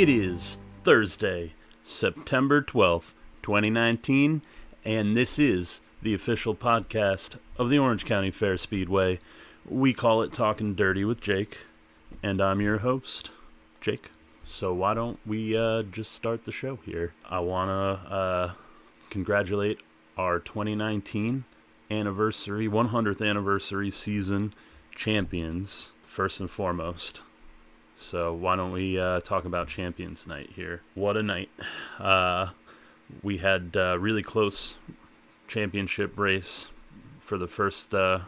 It is Thursday, September 12th, 2019, and this is the official podcast of the Orange County Fair Speedway. We call it Talkin' Dirty with Jake, and I'm your host, Jake. So why don't we just start the show here? I want to congratulate our 2019 anniversary, 100th anniversary season champions, first and foremost. So why don't we talk about Champions Night here? What a night. We had a really close championship race for the first, for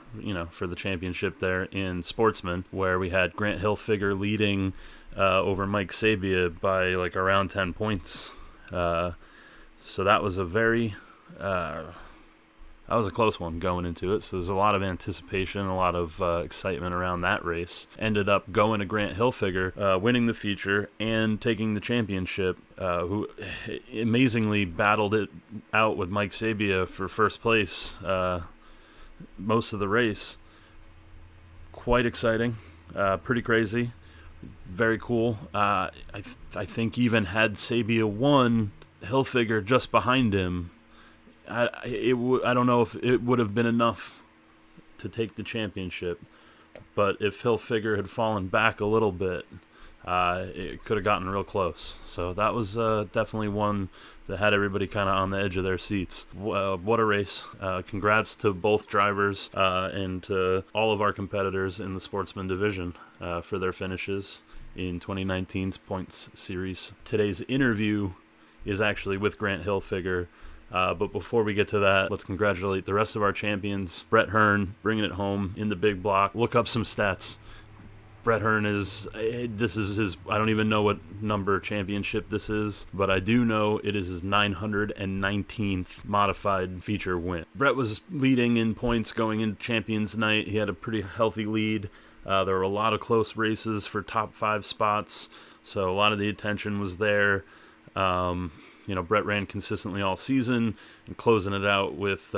the championship there in Sportsman, where we had Grant Hilfiger leading over Mike Sabia by like around 10 points. So that was that was a close one going into it. So there's a lot of anticipation, a lot of excitement around that race. Ended up going to Grant Hilfiger, winning the feature and taking the championship, who amazingly battled it out with Mike Sabia for first place most of the race. Quite exciting, pretty crazy, very cool. I think even had Sabia won, Hilfiger just behind him, I don't know if it would have been enough to take the championship, but if Hilfiger had fallen back a little bit, it could have gotten real close. So that was definitely one that had everybody kind of on the edge of their seats. What a race. Congrats to both drivers and to all of our competitors in the Sportsman Division for their finishes in 2019's points series. Today's interview is actually with Grant Hilfiger. But before we get to that, let's congratulate the rest of our champions. Brett Hearn bringing it home in the big block. Look up some stats. Brett Hearn this is his, I don't even know what number championship this is, but I do know it is his 919th modified feature win. Brett was leading in points going into Champions Night. He had a pretty healthy lead. There were a lot of close races for top 5 spots, so a lot of the attention was there. Brett ran consistently all season and closing it out with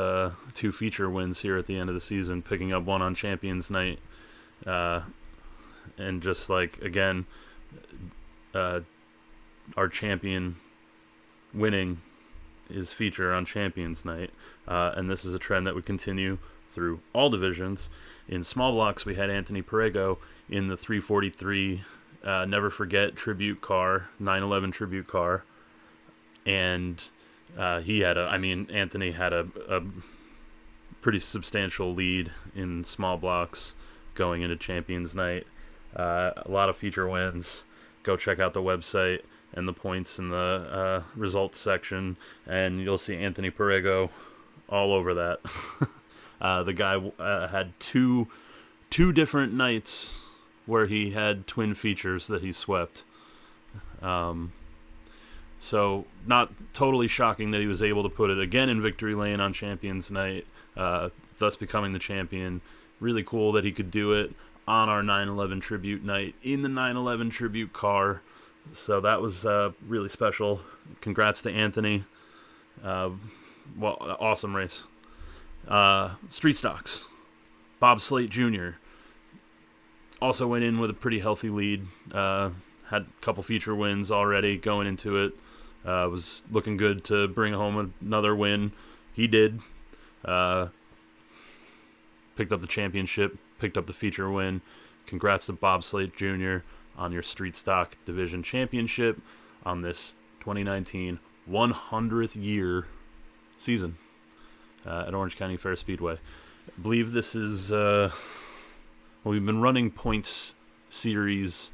2 feature wins here at the end of the season, picking up one on Champions Night. And just like, again, our champion winning his feature on Champions Night. And this is a trend that would continue through all divisions. In small blocks, we had Anthony Perego in the 343 Never Forget tribute car, 911 tribute car. And Anthony had a pretty substantial lead in small blocks going into Champions Night. A lot of feature wins. Go check out the website and the points in the results section, and you'll see Anthony Perego all over that. The guy had two different nights where he had twin features that he swept. So not totally shocking that he was able to put it again in victory lane on Champions Night, thus becoming the champion. Really cool that he could do it on our 911 tribute night in the 911 tribute car. So that was really special. Congrats to Anthony. Awesome race. Street stocks. Bob Slate Jr. also went in with a pretty healthy lead. Had a couple feature wins already going into it. Was looking good to bring home another win. He did. Picked up the championship, picked up the feature win. Congrats to Bob Slate Jr. on your Street Stock Division Championship on this 2019 100th year season at Orange County Fair Speedway. I believe this is, we've been running points series,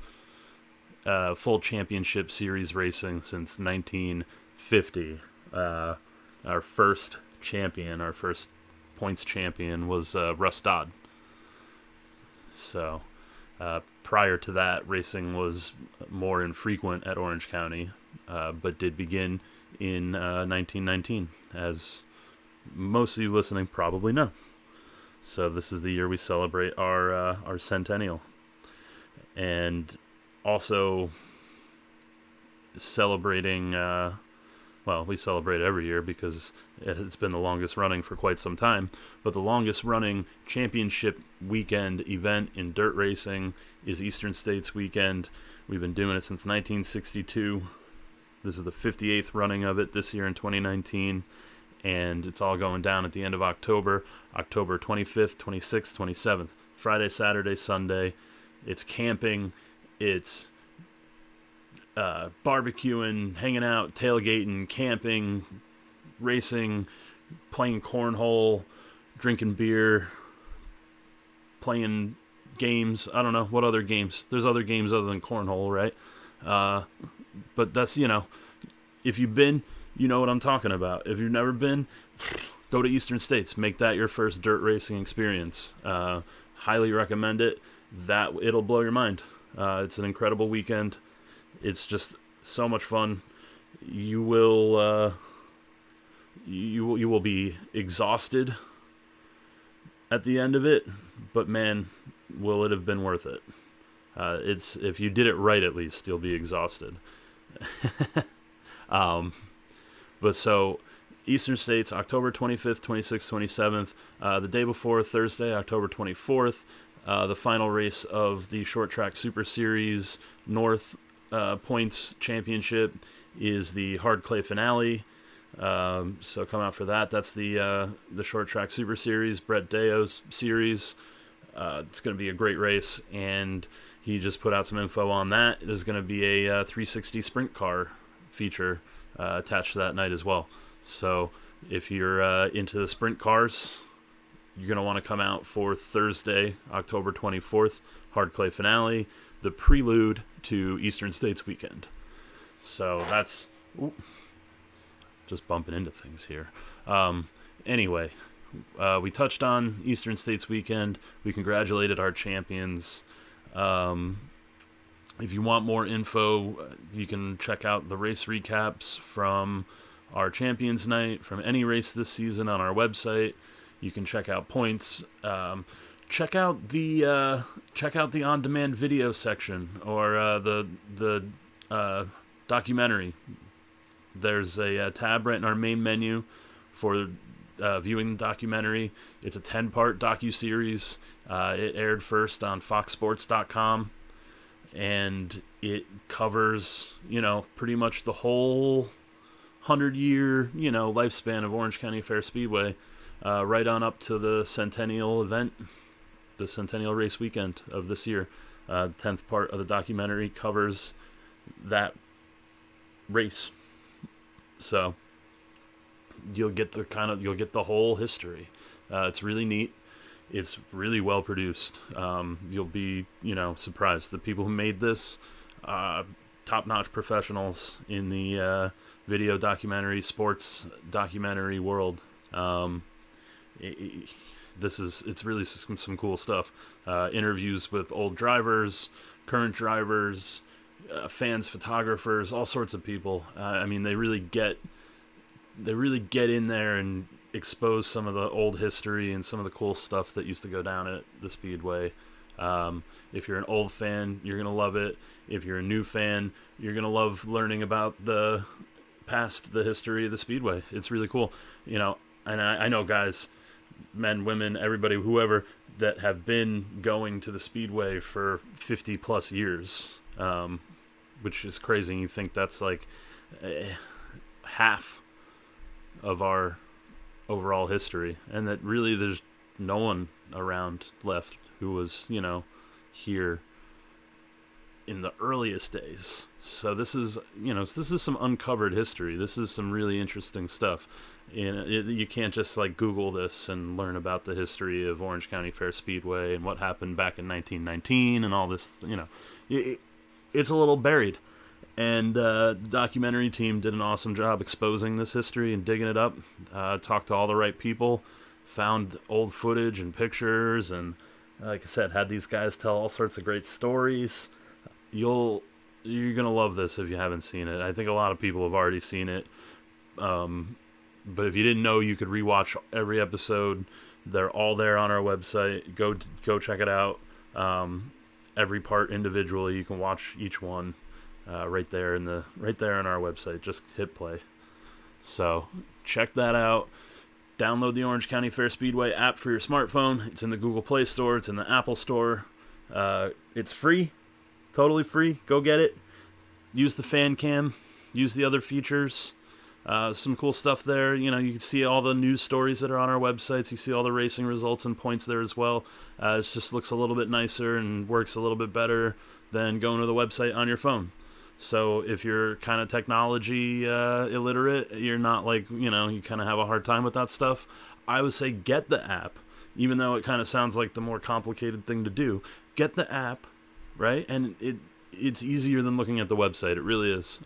full championship series racing since 1950. Our first points champion was Russ Dodd. So prior to that, racing was more infrequent at Orange County, but did begin in 1919, as most of you listening probably know. So this is the year we celebrate our centennial. And also celebrating, well, we celebrate every year because it's been the longest running for quite some time, but the longest running championship weekend event in dirt racing is Eastern States Weekend. We've been doing it since 1962. This is the 58th running of it this year in 2019, and it's all going down at the end of October 25th, 26th, 27th, Friday, Saturday, Sunday. It's camping, it's barbecuing, hanging out, tailgating, camping, racing, playing cornhole, drinking beer, playing games. I don't know what other games. There's other games other than cornhole, right? But that's, if you've been, you know what I'm talking about. If you've never been, go to Eastern States. Make that your first dirt racing experience. Highly recommend it. It'll blow your mind. It's an incredible weekend. It's just so much fun. You will you will be exhausted at the end of it, but man, will it have been worth it. It's if you did it right, at least you'll be exhausted. But so Eastern States, October 25th, 26th, 27th, the day before Thursday, October 24th, the final race of the Short Track Super Series North Points Championship is the hard clay finale. So come out for that. That's the Short Track Super Series, Brett Deo's series. It's going to be a great race, and he just put out some info on that. There's going to be a 360 sprint car feature attached to that night as well. So if you're into the sprint cars, you're going to want to come out for Thursday, October 24th, hard clay finale, the prelude to Eastern States Weekend. So that's just bumping into things here. Anyway, we touched on Eastern States Weekend. We congratulated our champions. If you want more info, you can check out the race recaps from our Champions Night, from any race this season on our website. You can check out points. Check out the on-demand video section or the documentary. There's a tab right in our main menu for viewing the documentary. It's a 10-part docuseries. It aired first on foxsports.com, and it covers, pretty much the whole 100-year, lifespan of Orange County Fair Speedway, right on up to the Centennial event, the Centennial Race weekend of this year. The 10th part of the documentary covers that race. So you'll get the whole history. It's really neat. It's really well produced. You'll be, surprised. The people who made this, top-notch professionals in the video documentary, sports documentary world. It's really some cool stuff. Interviews with old drivers, current drivers, fans, photographers, all sorts of people. They really get in there and expose some of the old history and some of the cool stuff that used to go down at the Speedway. If you're an old fan, you're gonna love it. If you're a new fan, you're gonna love learning about the past, the history of the Speedway. It's really cool, and I know guys, men, women, everybody, whoever, that have been going to the Speedway for 50 plus years, which is crazy. You think that's like half of our overall history, and that really there's no one around left who was, here in the earliest days. So this is some uncovered history. This is some really interesting stuff. And you can't just Google this and learn about the history of Orange County Fair Speedway and what happened back in 1919 and all this. It's a little buried. And the documentary team did an awesome job exposing this history and digging it up. Talked to all the right people, found old footage and pictures, and like I said, had these guys tell all sorts of great stories. You're gonna love this if you haven't seen it. I think a lot of people have already seen it. But if you didn't know, you could rewatch every episode. They're all there on our website. Go check it out. Every part individually. You can watch each one right there on our website. Just hit play. So check that out. Download the Orange County Fair Speedway app for your smartphone. It's in the Google Play Store. It's in the Apple Store. It's free. Totally free. Go get it. Use the fan cam. Use the other features. Some cool stuff there. You can see all the news stories that are on our websites. You see all the racing results and points there as well. It just looks a little bit nicer and works a little bit better than going to the website on your phone. So if you're kind of technology illiterate, you're not you kind of have a hard time with that stuff, I would say get the app, even though it kind of sounds like the more complicated thing to do. Get the app, right? And it's easier than looking at the website. It really is.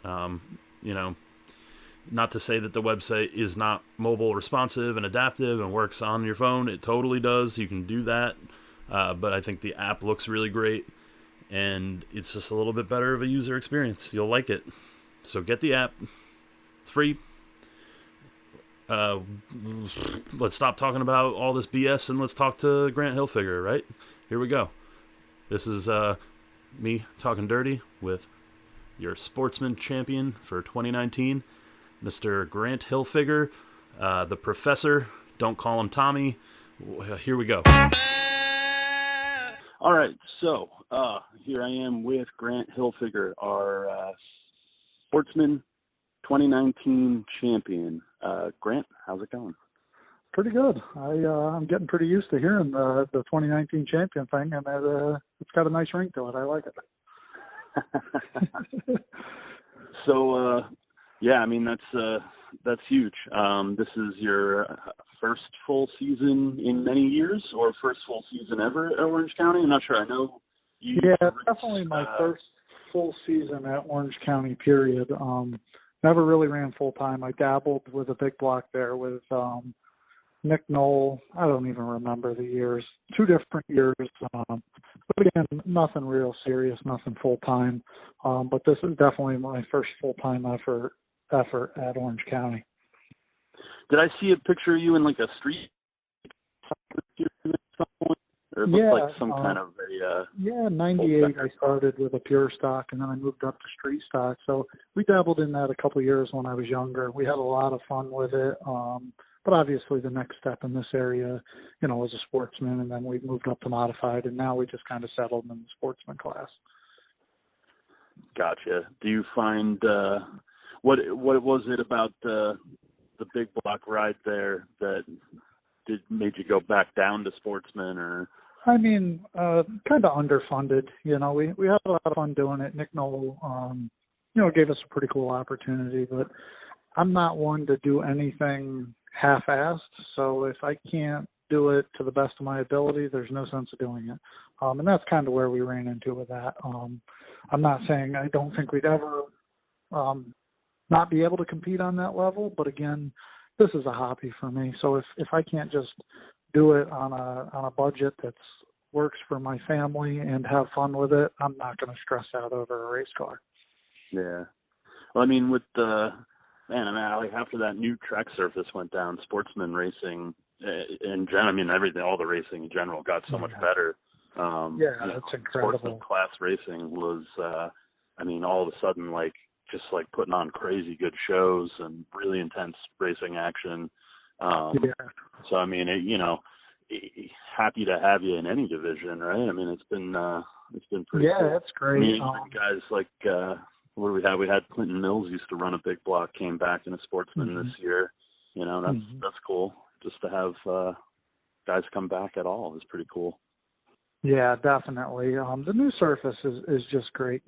Not to say that the website is not mobile responsive and adaptive and works on your phone. It totally does. You can do that. But I think the app looks really great. And it's just a little bit better of a user experience. You'll like it. So get the app. It's free. Let's stop talking about all this BS and let's talk to Grant Hilfiger, right? Here we go. This is me talking dirty with your Sportsman champion for 2019, Mr. Grant Hilfiger, the professor. Don't call him Tommy. Here we go. All right, so here I am with Grant Hilfiger, our Sportsman 2019 champion. Grant, how's it going? Pretty good. I'm getting pretty used to hearing the 2019 champion thing, and it's got a nice ring to it. I like it. So, yeah, I mean, that's huge. This is your first full season in many years, or first full season ever at Orange County? I'm not sure. I know you. Yeah, definitely my first full season at Orange County, period. Never really ran full time. I dabbled with a big block there with Nick Knoll. I don't even remember the years. 2 different years. But again, nothing real serious, nothing full time. But this is definitely my first full time effort at Orange County. Did I see a picture of you in like a street? Or it looked like some kind of a... yeah, 98 I started with a pure stock, and then I moved up to street stock. So we dabbled in that a couple of years when I was younger. We had a lot of fun with it. But obviously the next step in this area, was a Sportsman, and then we moved up to modified, and now we just kind of settled in the Sportsman class. Gotcha. Do you find... What was it about the big block ride there that made you go back down to Sportsman? Or I mean, kind of underfunded. We had a lot of fun doing it. Nick Knoll, gave us a pretty cool opportunity, but I'm not one to do anything half-assed. So if I can't do it to the best of my ability, there's no sense of doing it. And that's kind of where we ran into with that. I'm not saying I don't think we'd ever not be able to compete on that level, but again, this is a hobby for me. So if I can't just do it on a budget that works for my family and have fun with it, I'm not going to stress out over a race car. Yeah. Well, I mean, with after that new track surface went down, Sportsman racing all the racing in general got so much better. That's incredible. Sportsman class racing was, all of a sudden, just putting on crazy good shows and really intense racing action. So, happy to have you in any division, right? It's been pretty cool. Yeah, it's great. Guys like, what do we have? We had Clinton Mills used to run a big block, came back in a Sportsman this year. That's cool. Just to have guys come back at all is pretty cool. Yeah, definitely. The new surface is just great.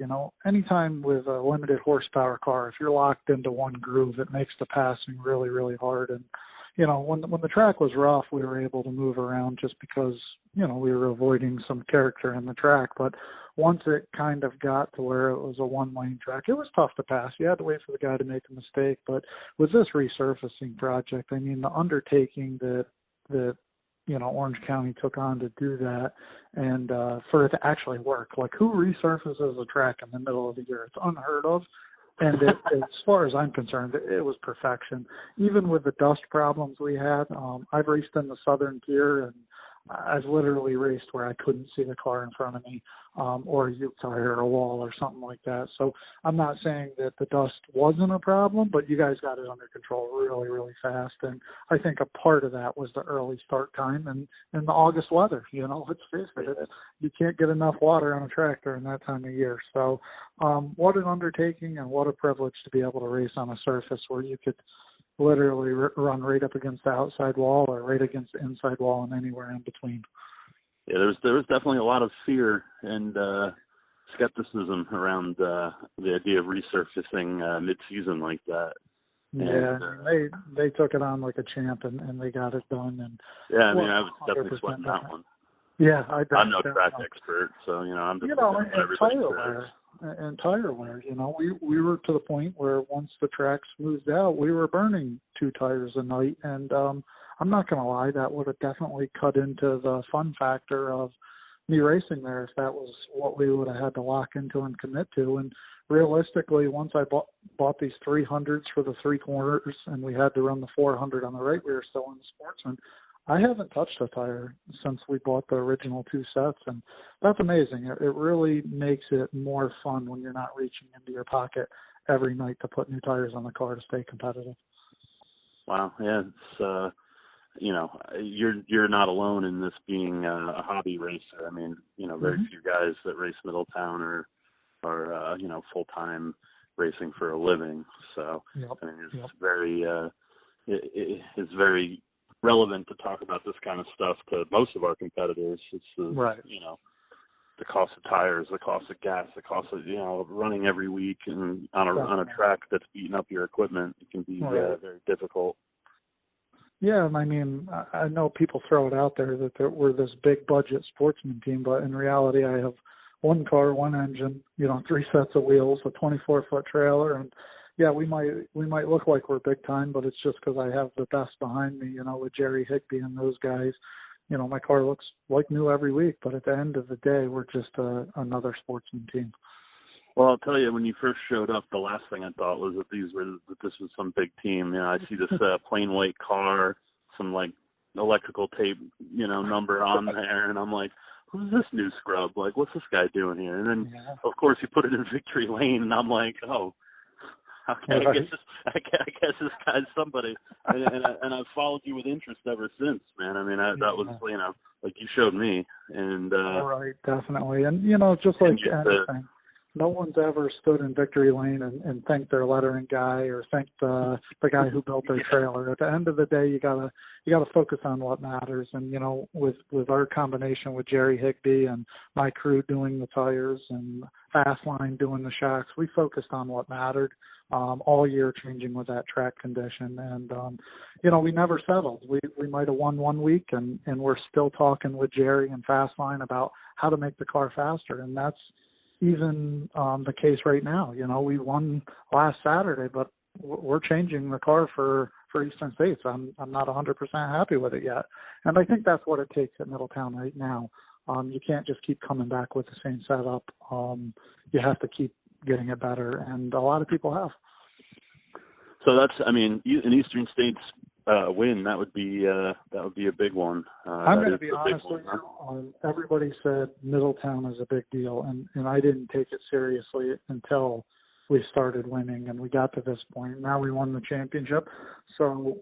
Anytime with a limited horsepower car, if you're locked into one groove, it makes the passing really, really hard. And, when the track was rough, we were able to move around just because, we were avoiding some character in the track. But once it kind of got to where it was a one-lane track, it was tough to pass. You had to wait for the guy to make a mistake. But with this resurfacing project, the undertaking that Orange County took on to do that and for it to actually work. Who resurfaces a track in the middle of the year? It's unheard of. And as far as I'm concerned, it was perfection. Even with the dust problems we had, I've raced in the southern tier, and I've literally raced where I couldn't see the car in front of me, or a U-tire or a wall or something like that. So I'm not saying that the dust wasn't a problem, but you guys got it under control really, really fast. And I think a part of that was the early start time and the August weather. You know, let's face it, you can't get enough water on a track during that time of year. So what an undertaking and what a privilege to be able to race on a surface where you could literally run right up against the outside wall or right against the inside wall and anywhere in between. Yeah, there was definitely a lot of fear and skepticism around the idea of resurfacing mid-season like that. Yeah, and, they took it on like a champ and they got it done. And yeah, I mean, I was definitely sweating that one. Yeah, I'm no track expert, so I'm just looking at what everybody says. And tire wear, we were to the point where once the track smoothed out, we were burning 2 tires a night. And I'm not going to lie, that would have definitely cut into the fun factor of me racing there if that was what we would have had to lock into and commit to. And realistically, once I bought these 300s for the 3 corners and we had to run the 400 on the right, we were still in the Sportsman. I haven't touched a tire since we bought the original 2 sets, and that's amazing. It really makes it more fun when you're not reaching into your pocket every night to put new tires on the car to stay competitive. Wow, yeah, it's you're not alone in this being a hobby racer. I mean, very few guys that race Middletown are full-time racing for a living. So I mean, it's very it's very relevant to talk about this kind of stuff to most of our competitors. It's the cost of tires, the cost of gas, the cost of running every week and on a track that's beating up your equipment. It can be very difficult. Yeah, I mean, I know people throw it out there that we're this big budget Sportsman team, but in reality, I have 1 car, 1 engine, 3 sets of wheels, a 24-foot trailer, and yeah, we might look like we're big time, but it's just because I have the best behind me, with Jerry Higbee and those guys. My car looks like new every week, but at the end of the day, we're just another Sportsman team. Well, I'll tell you, when you first showed up, the last thing I thought was that this was some big team. I see this plain white car, some like electrical tape, number on there, and I'm like, who's this new scrub? Like, what's this guy doing here? And then, of course, he put it in victory lane, and I'm like, oh. Okay, I guess this guy's somebody, and I've followed you with interest ever since, man. I mean, that was like you showed me, and right, definitely, and just like anything, no one's ever stood in victory lane and thanked their lettering guy or thanked the guy who built their trailer. At the end of the day, you gotta focus on what matters, and with our combination with Jerry Higbee and my crew doing the tires and Fastline doing the shocks, we focused on what mattered. All year changing with that track condition. And, we never settled. We might have won 1 week and we're still talking with Jerry and Fastline about how to make the car faster. And that's even the case right now. We won last Saturday, but we're changing the car for Eastern States. I'm not 100% happy with it yet. And I think that's what it takes at Middletown right now. You can't just keep coming back with the same setup. You have to keep getting it better, and a lot of people have. So that's, I mean, an Eastern States win, that would be a big one. I'm going to be honest with you. Everybody said Middletown is a big deal, and I didn't take it seriously until we started winning, and we got to this point. Now we won the championship. So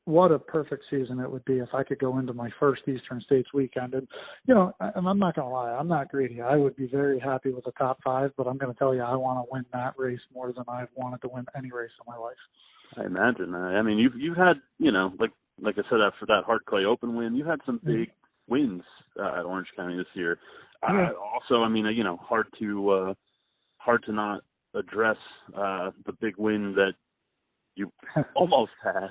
what a perfect season it would be if I could go into my first Eastern States weekend. And, and I'm not going to lie, I'm not greedy. I would be very happy with the top 5, but I'm going to tell you, I want to win that race more than I've wanted to win any race in my life. I imagine. I mean, you've had, like I said, after that Hard Clay Open win, you've had some big wins at Orange County this year. Yeah. Also, I mean, hard to not address the big win that you almost had.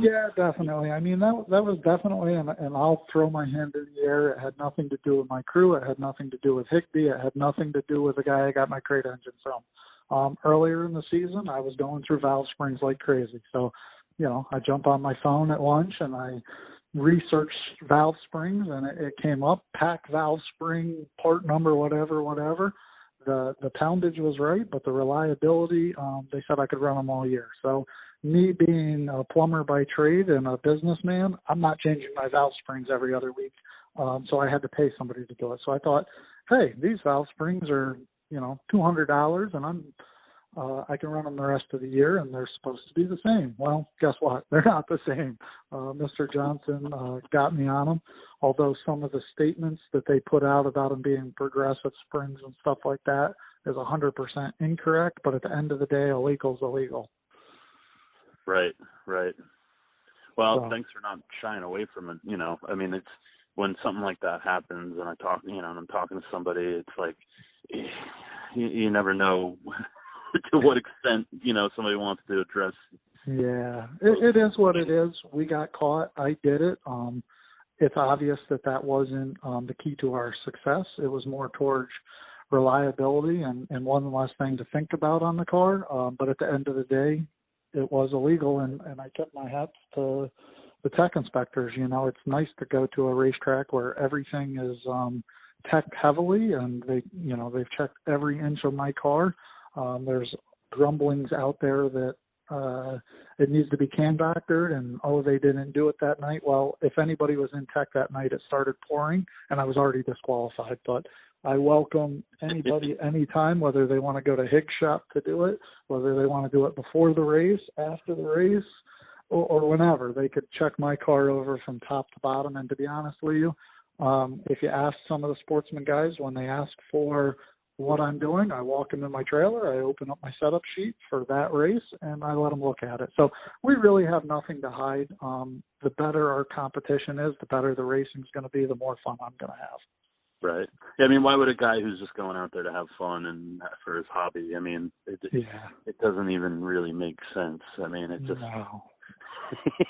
Yeah, definitely. I mean, that was definitely, and I'll throw my hand in the air. It had nothing to do with my crew. It had nothing to do with Higbee. It had nothing to do with the guy I got my crate engine from. Earlier in the season, I was going through valve springs like crazy. So, I jump on my phone at lunch and I researched valve springs, and it came up, pack valve spring, part number, whatever. The poundage was right, but the reliability, they said I could run them all year. So me being a plumber by trade and a businessman, I'm not changing my valve springs every other week. So I had to pay somebody to do it. So I thought, hey, these valve springs are, $200, and I can run them the rest of the year, and they're supposed to be the same. Well, guess what? They're not the same. Mr. Johnson got me on them, although some of the statements that they put out about them being progressive springs and stuff like that is 100% incorrect, but at the end of the day, illegal is illegal. Right. Well, thanks for not shying away from it. It's when something like that happens, and and I'm talking to somebody, it's like you never know to what extent somebody wants to address. Yeah, it is what it is. We got caught. I did it. It's obvious that wasn't the key to our success. It was more towards reliability and one less thing to think about on the car. But at the end of the day, it was illegal, and I kept my hat to the tech inspectors. It's nice to go to a racetrack where everything is tech heavily, and they've checked every inch of my car. There's grumblings out there that it needs to be can doctored, and they didn't do it that night. Well, if anybody was in tech that night, it started pouring, and I was already disqualified. But I welcome anybody anytime, whether they want to go to Higgs shop to do it, whether they want to do it before the race, after the race, or whenever. They could check my car over from top to bottom. And to be honest with you, if you ask some of the Sportsman guys, when they ask for what I'm doing, I walk into my trailer, I open up my setup sheet for that race, and I let them look at it. So we really have nothing to hide. The better our competition is, the better the racing's going to be, the more fun I'm going to have. Right. Yeah, why would a guy who's just going out there to have fun and for his hobby, it doesn't even really make sense. It just... No.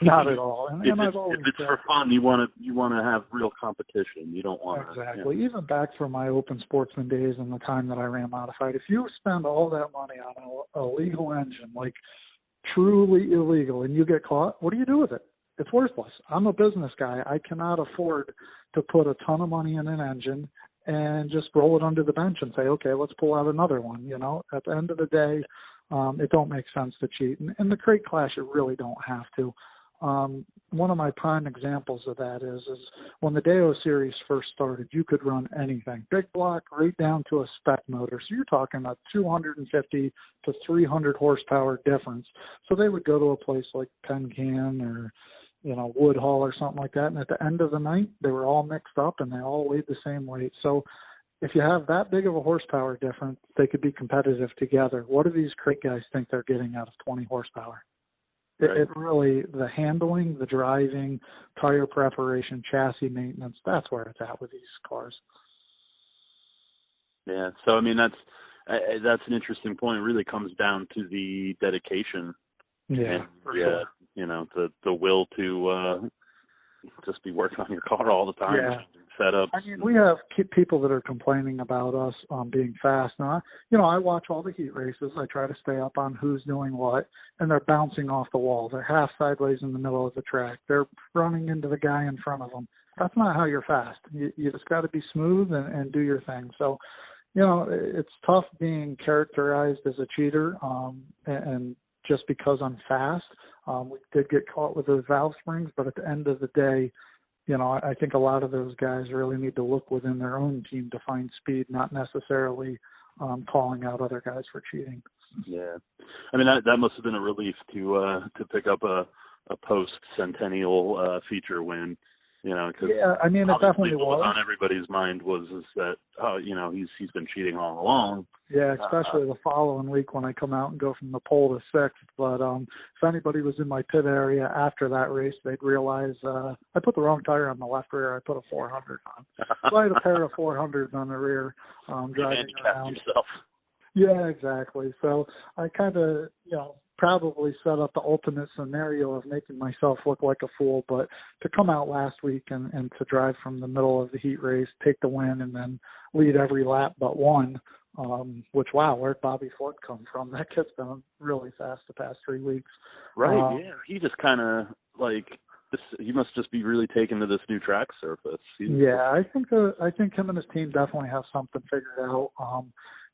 Not at all. And if it's for fun, you want to have real competition. You don't want exactly. Even back from my open sportsman days and the time that I ran modified, if you spend all that money on a illegal engine, like truly illegal, and you get caught, what do you do with it? It's worthless. I'm a business guy. I cannot afford to put a ton of money in an engine and just roll it under the bench and say, okay, let's pull out another one. At the end of the day, it don't make sense to cheat. And the crate clash, you really don't have to. One of my prime examples of that is when the Deo series first started, you could run anything, big block right down to a spec motor. So you're talking a 250 to 300 horsepower difference. So they would go to a place like Penn Can or, Woodhull or something like that. And at the end of the night, they were all mixed up and they all weighed the same weight. So if you have that big of a horsepower difference, they could be competitive together. What do these crate guys think they're getting out of 20 horsepower? Right. It really, the handling, the driving, tire preparation, chassis maintenance, that's where it's at with these cars. Yeah, so that's an interesting point. It really comes down to the dedication. Yeah, for sure. The will to just be working on your car all the time. Yeah. Set up. We have people that are complaining about us being fast. Now, I watch all the heat races. I try to stay up on who's doing what, and they're bouncing off the wall. They're half sideways in the middle of the track. They're running into the guy in front of them. That's not how you're fast. You just got to be smooth and do your thing. So, it's tough being characterized as a cheater, and just because I'm fast. We did get caught with those valve springs, but at the end of the day, I think a lot of those guys really need to look within their own team to find speed, not necessarily calling out other guys for cheating. Yeah, that must have been a relief to pick up a post-centennial feature win. Cause it definitely was. On everybody's mind was that he's been cheating all along. Yeah, especially the following week when I come out and go from the pole to sixth. But if anybody was in my pit area after that race, they'd realize I put the wrong tire on the left rear. I put a 400 on. So I had a pair of 400s on the rear driving around. Yourself. Yeah, exactly. So I kind of, probably set up the ultimate scenario of making myself look like a fool. But to come out last week and to drive from the middle of the heat race, take the win, and then lead every lap but one, which, wow, where'd Bobby Ford come from? That kid's been really fast the past 3 weeks. Right, yeah. He just kind of, he must just be really taken to this new track surface. I think him and his team definitely have something figured out.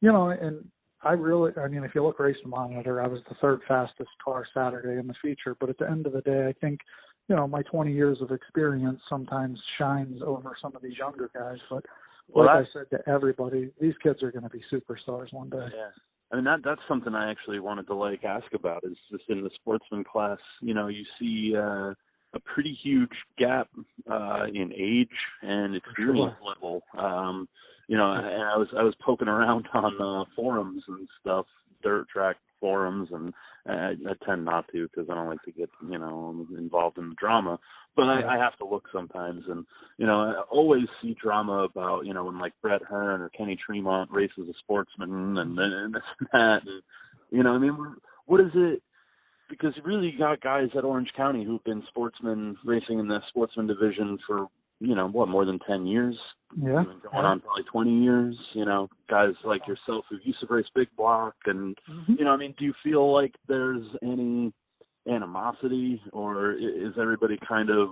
And if you look race monitor, I was the third fastest car Saturday in the feature. But at the end of the day, I think my 20 years of experience sometimes shines over some of these younger guys. But Well, like I said to everybody, these kids are going to be superstars one day. Yeah. I mean, that's something I actually wanted to ask about is just in the sportsman class, you see a pretty huge gap in age and experience level. And I was poking around on forums and stuff, dirt track forums, and I tend not to because I don't like to get, involved in the drama. But I have to look sometimes, and, I always see drama about, when like Brett Hearn or Kenny Tremont races a sportsman and this and that. And, what is it? Because you really got guys at Orange County who've been sportsmen racing in the Sportsman Division for, more than 10 years? Yeah. Going on probably 20 years, guys like yourself who used to race big block. And, do you feel like there's any animosity, or is everybody kind of,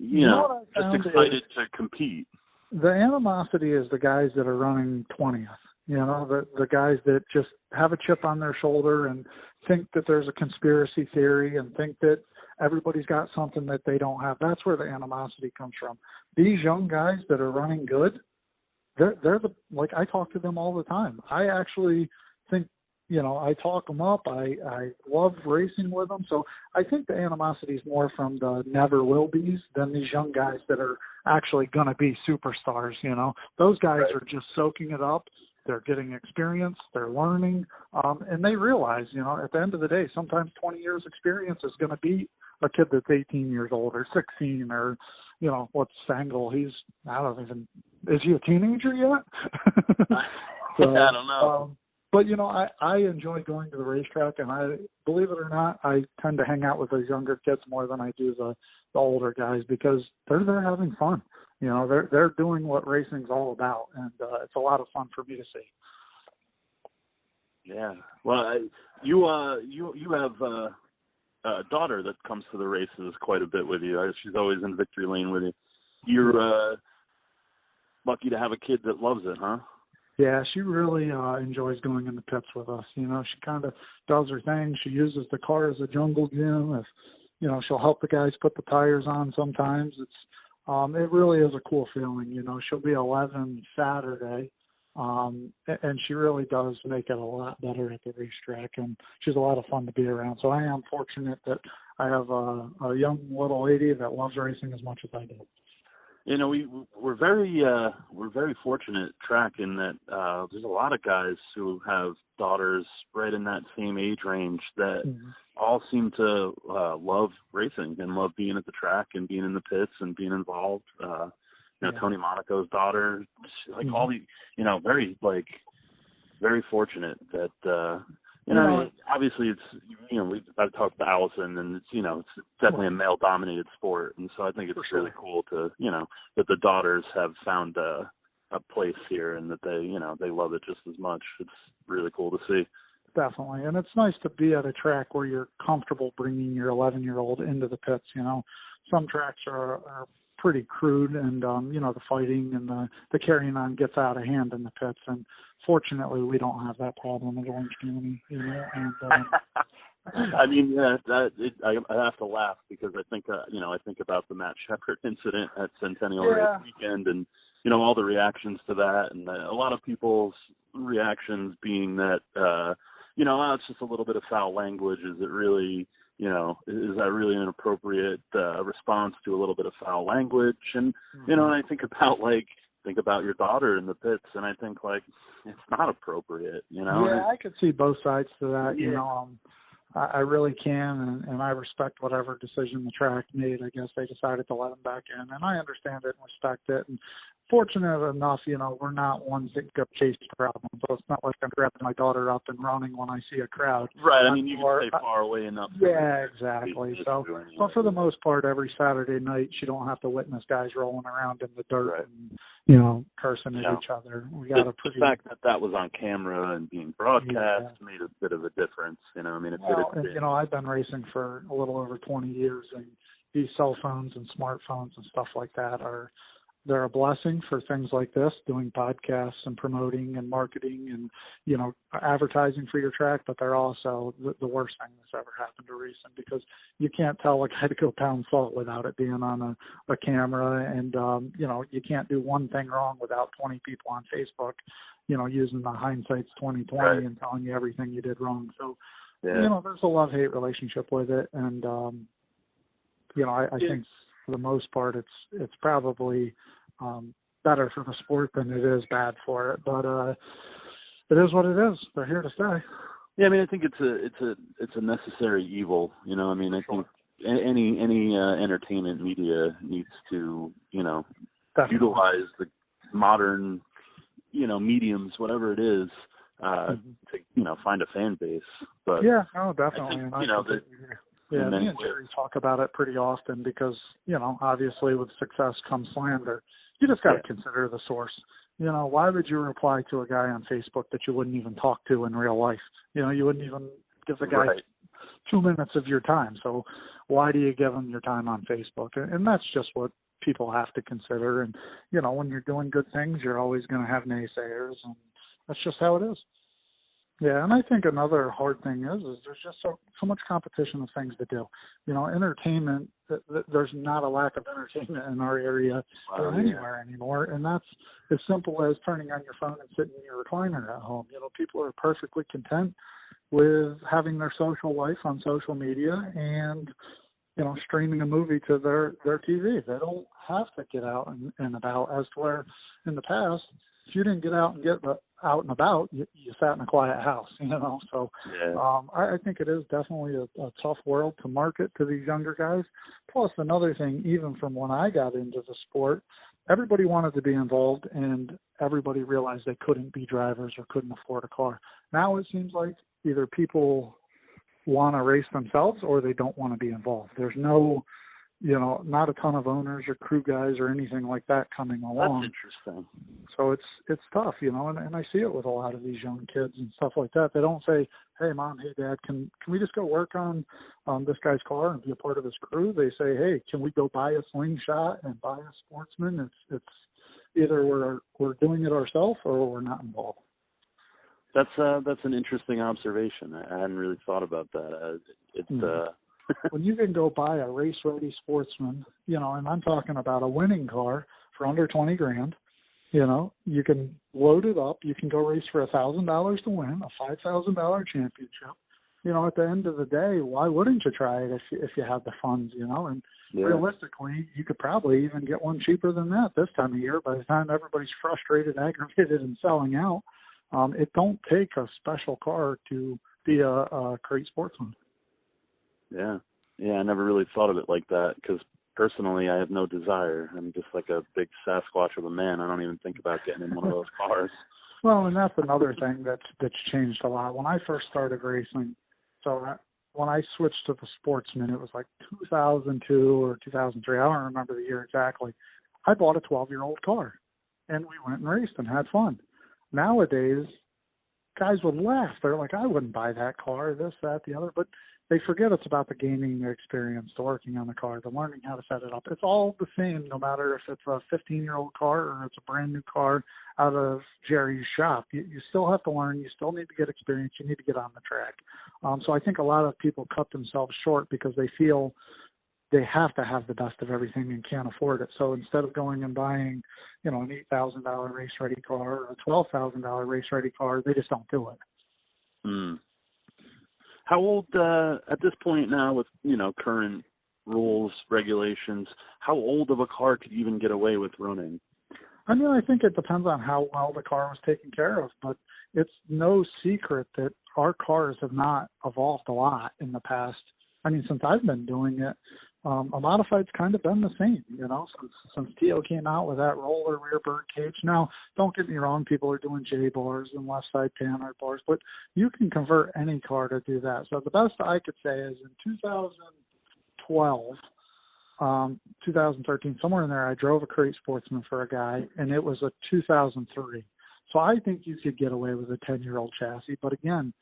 just excited to compete? The animosity is the guys that are running 20th, the guys that just have a chip on their shoulder and think that there's a conspiracy theory and think that everybody's got something that they don't have. That's where the animosity comes from. These young guys that are running good, they're I talk to them all the time. I actually think, I talk them up. I love racing with them. So I think the animosity is more from the never will be's than these young guys that are actually going to be superstars. Those guys are just soaking it up. They're getting experience. They're learning. And they realize, at the end of the day, sometimes 20 years experience is going to beat a kid that's 18 years old or 16 or, what's Sangle? Is he a teenager yet? So, I don't know. But, I enjoy going to the racetrack, and believe it or not, I tend to hang out with those younger kids more than I do the older guys because they're there having fun. They're doing what racing's all about, and it's a lot of fun for me to see. Yeah. Well, you have a daughter that comes to the races quite a bit with you. She's always in victory lane with you. You're lucky to have a kid that loves it, huh? Yeah, she really enjoys going in the pits with us. She kind of does her thing. She uses the car as a jungle gym. If, she'll help the guys put the tires on sometimes. It really is a cool feeling. She'll be 11 Saturday, and she really does make it a lot better at the racetrack, and she's a lot of fun to be around. So I am fortunate that I have a young little lady that loves racing as much as I do. We're very fortunate track in that there's a lot of guys who have daughters right in that same age range that all seem to love racing and love being at the track and being in the pits and being involved. Tony Monaco's daughter, all the, very fortunate that, obviously it's, I've talked to Allison, and it's definitely a male-dominated sport, and so I think it's really cool to, that the daughters have found a place here and that they love it just as much. It's really cool to see. Definitely, and it's nice to be at a track where you're comfortable bringing your 11-year-old into the pits. Some tracks are pretty crude, and the fighting and the carrying on gets out of hand in the pits, and fortunately we don't have that problem in Orange County. And I have to laugh because I think about the Matt Shepard incident at Centennial Race Weekend, and all the reactions to that, and a lot of people's reactions being that it's just a little bit of foul language. Is it really? Is that really an appropriate response to a little bit of foul language? And, and I think about your daughter in the pits, and I think, it's not appropriate, Yeah, I could see both sides to that, I really can, and I respect whatever decision the track made. I guess they decided to let him back in, and I understand it and respect it. And fortunate enough, we're not ones that go chase problems. So it's not like I'm grabbing my daughter up and running when I see a crowd. Right. You can stay far away enough. Yeah, exactly. So, but for the most part, every Saturday night, she don't have to witness guys rolling around in the dirt and, cursing at each other. We got the fact that was on camera and being broadcast made a bit of a difference. I've been racing for a little over 20 years, and these cell phones and smartphones and stuff like that are they're a blessing for things like this, doing podcasts and promoting and marketing and, you know, advertising for your track, but they're also the worst thing that's ever happened to racing, because you can't tell a guy to go pound salt without it being on a camera. And, you know, you can't do one thing wrong without 20 people on Facebook, you know, using the hindsight's 20/20 Right. and telling you everything you did wrong. So, Yeah. you know, there's a love-hate relationship with it. And, you know, I think for the most part, it's probably better for the sport than it is bad for it. But it is what it is. They're here to stay. Yeah, I mean, I think it's a necessary evil. You know, I mean, I think any entertainment media needs to, you know, Definitely. utilize the modern, you know, mediums, whatever it is, to, you know, find a fan base. But yeah, oh, definitely. I think, you know, yeah, me and Jerry talk about it pretty often because, you know, obviously with success comes slander. You just got to consider the source. You know, why would you reply to a guy on Facebook that you wouldn't even talk to in real life? You know, you wouldn't even give the guy 2 minutes of your time. So why do you give him your time on Facebook? And that's just what people have to consider. And, you know, when you're doing good things, you're always going to have naysayers, and that's just how it is. Yeah, and I think another hard thing is there's just so much competition of things to do. You know, entertainment, there's not a lack of entertainment in our area or anywhere anymore, and that's as simple as turning on your phone and sitting in your recliner at home. You know, people are perfectly content with having their social life on social media and, you know, streaming a movie to their TV. They don't have to get out and about, as to where in the past, if you didn't get out and about, you sat in a quiet house, you know. So I think it is definitely a tough world to market to these younger guys. Plus, another thing, even from when I got into the sport, everybody wanted to be involved, and everybody realized they couldn't be drivers or couldn't afford a car. Now it seems like either people want to race themselves or they don't want to be involved. There's no, you know, not a ton of owners or crew guys or anything like that coming along. That's interesting. So it's tough, you know, and I see it with a lot of these young kids and stuff like that. They don't say, hey, Mom, hey, Dad, can we just go work on this guy's car and be a part of his crew? They say, hey, can we go buy a slingshot and buy a Sportsman? It's either we're doing it ourselves or we're not involved. That's an interesting observation. I hadn't really thought about that. When you can go buy a race-ready Sportsman, you know, and I'm talking about a winning car for under $20,000, you know, you can load it up. You can go race for $1,000 to win, a $5,000 championship. You know, at the end of the day, why wouldn't you try it if you have the funds, you know? And realistically, you could probably even get one cheaper than that this time of year by the time everybody's frustrated, aggravated, and selling out. It don't take a special car to be a great sportsman. Yeah, I never really thought of it like that because personally I have no desire. I'm just like a big Sasquatch of a man. I don't even think about getting in one of those cars. Well, and that's another thing that's changed a lot. When I first started racing, when I switched to the Sportsman, it was like 2002 or 2003. I don't remember the year exactly. I bought a 12-year-old car, and we went and raced and had fun. Nowadays, guys would laugh. They're like, I wouldn't buy that car, this, that, the other. But they forget it's about the gaming experience, the working on the car, the learning how to set it up. It's all the same, no matter if it's a 15-year-old car or it's a brand new car out of Jerry's shop. You still have to learn. You still need to get experience. You need to get on the track. So I think a lot of people cut themselves short because they feel they have to have the best of everything and can't afford it. So instead of going and buying, you know, an $8,000 race-ready car or a $12,000 race-ready car, they just don't do it. How old, at this point now with, you know, current rules, regulations, how old of a car could you even get away with running? I mean, I think it depends on how well the car was taken care of, but it's no secret that our cars have not evolved a lot in the past. I mean, since I've been doing it, a modified's kind of been the same, you know, since T.O. came out with that roller rear bird cage. Now, don't get me wrong, people are doing J-bars and left side panhard bars, but you can convert any car to do that. So the best I could say is in 2012, 2013, somewhere in there, I drove a crate Sportsman for a guy, and it was a 2003. So I think you could get away with a 10-year-old chassis, but again,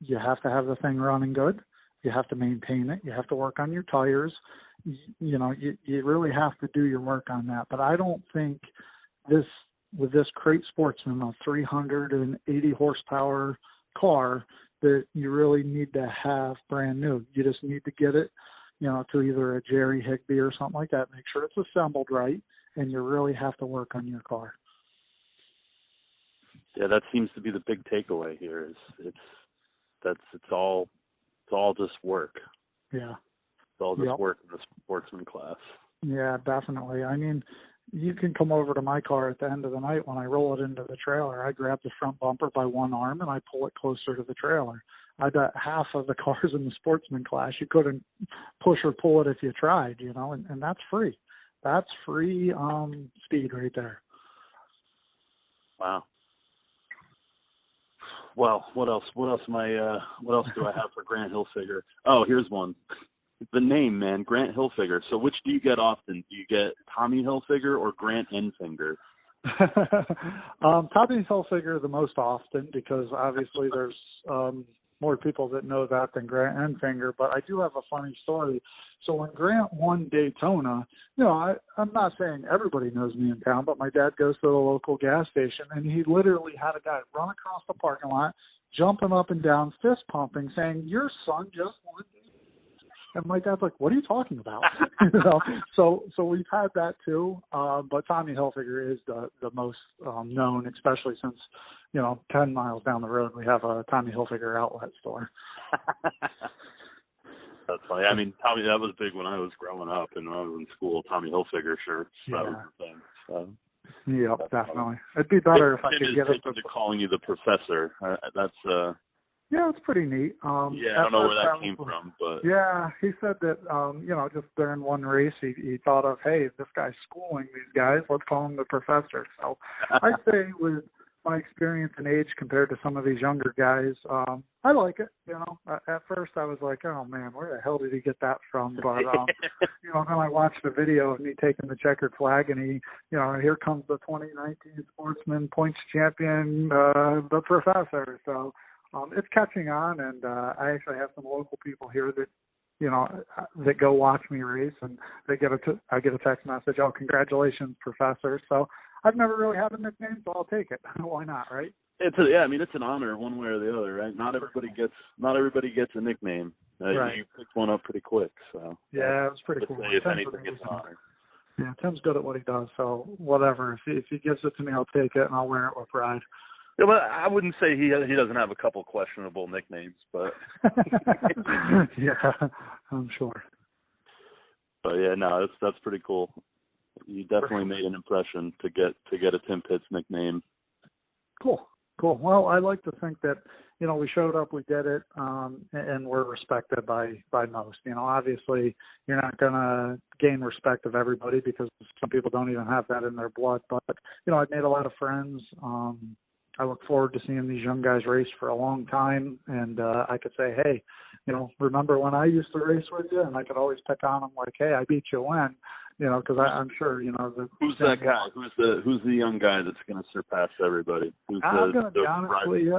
you have to have the thing running good. You have to maintain it. You have to work on your tires. you really have to do your work on that. But I don't think with this crate Sportsman, a 380 horsepower car, that you really need to have brand new. You just need to get it, to either a Jerry Higby or something like that. Make sure it's assembled right, and you really have to work on your car. Yeah, that seems to be the big takeaway here. It's all just work. Yeah, it's all just work in the sportsman class. Yeah, definitely. I mean, you can come over to my car at the end of the night when I roll it into the trailer. I grab the front bumper by one arm and I pull it closer to the trailer. I bet half of the cars in the sportsman class, you couldn't push or pull it if you tried, and that's free. That's free speed right there. Wow. Well, what else do I have for Grant Hilfiger? Oh, here's one. The name, man, Grant Hilfiger. So which do you get often? Do you get Tommy Hilfiger or Grant Enfinger? Tommy Hilfiger the most often, because obviously there's more people that know that than Grant Enfinger. But I do have a funny story. So when Grant won Daytona, I'm not saying everybody knows me in town, but my dad goes to the local gas station, and he literally had a guy run across the parking lot, jumping up and down, fist pumping, saying, "Your son just won." And my dad's like, "What are you talking about?" So we've had that too. But Tommy Hilfiger is the most known, especially since 10 miles down the road we have a Tommy Hilfiger outlet store. That's funny. I mean, Tommy, that was big when I was growing up and when I was in school. Tommy Hilfiger shirts. That was the thing. So. Yeah, definitely. It'd be better if I could get it to calling you the professor. That's. Yeah, it's pretty neat. I don't know where that came from, but yeah, he said that just during one race he thought of, hey, this guy's schooling these guys, let's call him the professor. So I say with my experience and age compared to some of these younger guys, I like it. At first I was like, oh man, where the hell did he get that from? But then I watched the video of me taking the checkered flag, and here comes the 2019 Sportsman points champion, the professor. So. It's catching on, and I actually have some local people here that, that go watch me race, and I get a text message, "Oh, congratulations, professor." So I've never really had a nickname, so I'll take it. Why not, right? It's an honor one way or the other, right? Not everybody gets a nickname. Right. You picked one up pretty quick, so yeah, it was pretty cool. If anything, it's an honor. Yeah, Tim's good at what he does, so whatever. If he gives it to me, I'll take it, and I'll wear it with pride. Yeah, but I wouldn't say he doesn't have a couple questionable nicknames, but yeah, I'm sure. But yeah, no, that's pretty cool. You definitely made an impression to get a Tim Pitts nickname. Cool. Well, I like to think that we showed up, we did it, and we're respected by most. Obviously you're not gonna gain respect of everybody because some people don't even have that in their blood. But I've made a lot of friends. I look forward to seeing these young guys race for a long time, and I could say, hey, remember when I used to race with you? And I could always pick on them like, hey, I beat you when, because I'm sure, who's that guy? Who's the young guy that's going to surpass everybody? I'm going to be honest with you.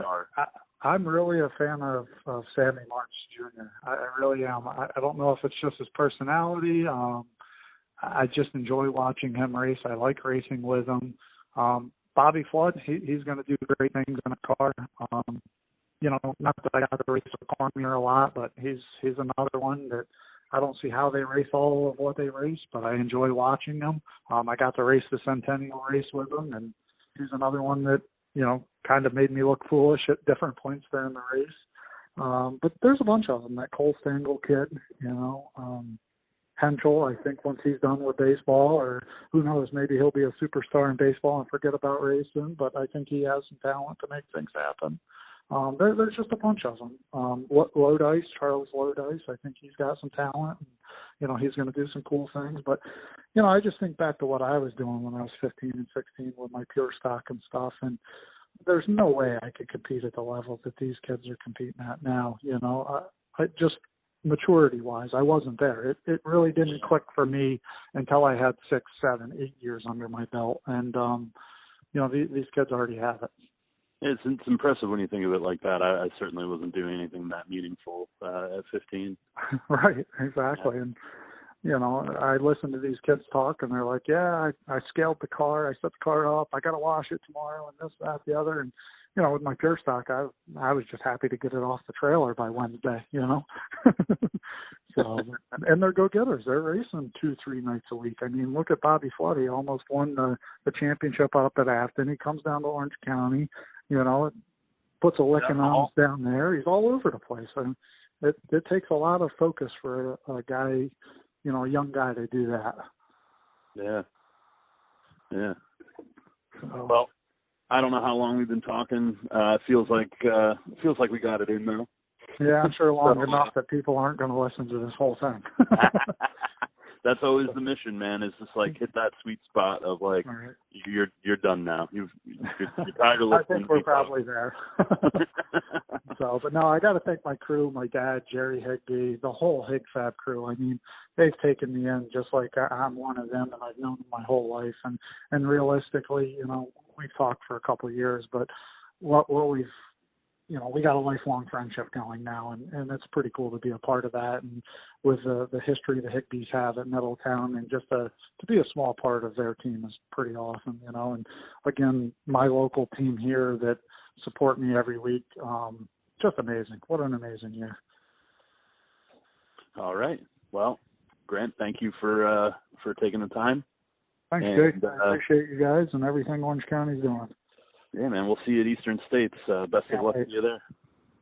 I'm really a fan of Sammy March Jr. I really am. I don't know if it's just his personality. I just enjoy watching him race. I like racing with him. Bobby Flood, he's going to do great things in a car. Not that I got to race with Cormier a lot, but he's another one that I don't see how they race all of what they race, but I enjoy watching them. I got to race the Centennial race with him, and he's another one that, kind of made me look foolish at different points during the race. But there's a bunch of them. That Cole Stengel kid, Henschel, I think once he's done with baseball, or who knows, maybe he'll be a superstar in baseball and forget about racing, but I think he has some talent to make things happen. There's just a bunch of them. Charles Lodice, I think he's got some talent, and, he's going to do some cool things. But, I just think back to what I was doing when I was 15 and 16 with my pure stock and stuff, and there's no way I could compete at the level that these kids are competing at now. I just maturity-wise, I wasn't there. It really didn't click for me until I had 6, 7, 8 years under my belt, and these kids already have it. It's impressive when you think of it like that. I certainly wasn't doing anything that meaningful at 15. Right, exactly. And I listen to these kids talk, and they're like, yeah, I scaled the car, I set the car up, I got to wash it tomorrow, and this, that, the other. And, with my pure stock, I was just happy to get it off the trailer by Wednesday, So, and they're go-getters. They're racing 2-3 nights a week. I mean, look at Bobby Flood. He almost won the championship up at Afton. He comes down to Orange County, puts a licking on us down there. He's all over the place. And it takes a lot of focus for a guy, a young guy to do that. Yeah. So, well, I don't know how long we've been talking. It feels like we got it in now. Yeah, I'm sure long enough that people aren't going to listen to this whole thing. That's always the mission, man. Is just like hit that sweet spot of like right. You're done now. You're tired of listening. I think we're probably there. So, but no, I got to thank my crew, my dad, Jerry Higbee, the whole HigFab crew. I mean, they've taken me in just like I'm one of them, and I've known them my whole life. And realistically, we've talked for a couple of years, but what we've we got a lifelong friendship going now, and it's pretty cool to be a part of that. And with the history the Higbees have at Middletown, and just to be a small part of their team is pretty awesome, And again, my local team here that support me every week, just amazing. What an amazing year. All right. Well, Grant, thank you for taking the time. Thanks, Jake. I appreciate you guys and everything Orange County's doing. Yeah, man. We'll see you at Eastern States. Best of luck to you there.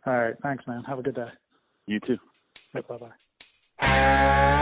All right. Thanks, man. Have a good day. You too. Bye-bye.